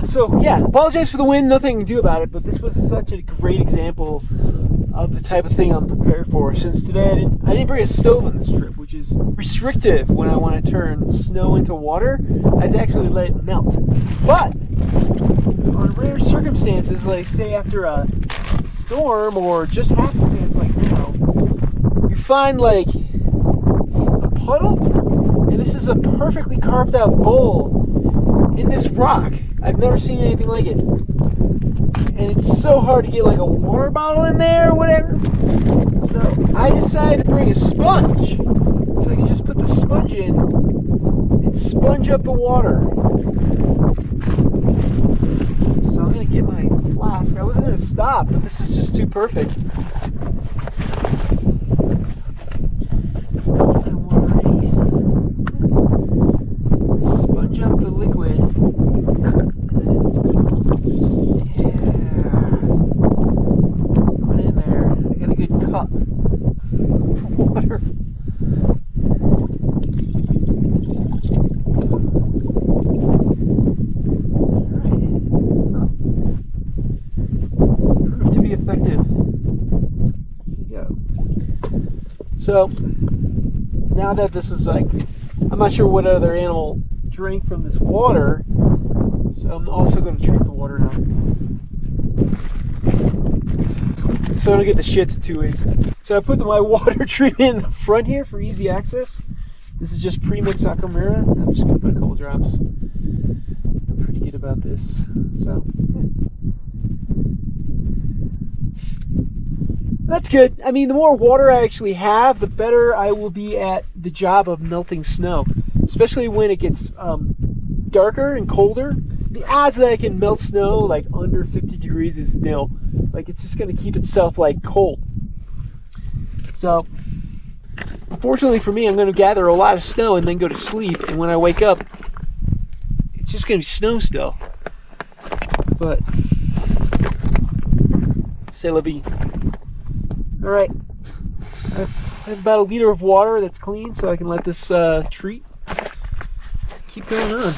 So yeah, apologize for the wind, nothing to do about it, but this was such a great example of the type of thing I'm prepared for. Since today I didn't bring a stove on this trip, which is restrictive when I want to turn snow into water. I had to actually let it melt. But on rare circumstances, like say after a storm or just happenstance like now, you find like a puddle, and this is a perfectly carved out bowl in this rock. I've never seen anything like it. And it's so hard to get like a water bottle in there or whatever. So I decided to bring a sponge. So I can just put the sponge in and sponge up the water. So I'm going to get my flask. I wasn't going to stop, but this is just too perfect. Sponge up the liquid. Cup of water. Alright. Oh. Proved to be effective. There you go. So, now that this is like, I'm not sure what other animal drank from this water, so I'm also going to treat the water now. So I don't get the shits in 2 ways. So I put my water treatment in the front here for easy access. This is just pre-mixed Acamera. I'm just going to put a couple drops. I'm pretty good about this. So, yeah. That's good. I mean, the more water I actually have, the better I will be at the job of melting snow. Especially when it gets darker and colder. The odds that I can melt snow like under 50 degrees is nil. Like, it's just going to keep itself like cold. So, unfortunately for me, I'm going to gather a lot of snow and then go to sleep. And when I wake up, it's just going to be snow still. But, c'est la vie. All right, I have about a liter of water that's clean, so I can let this treat keep going on.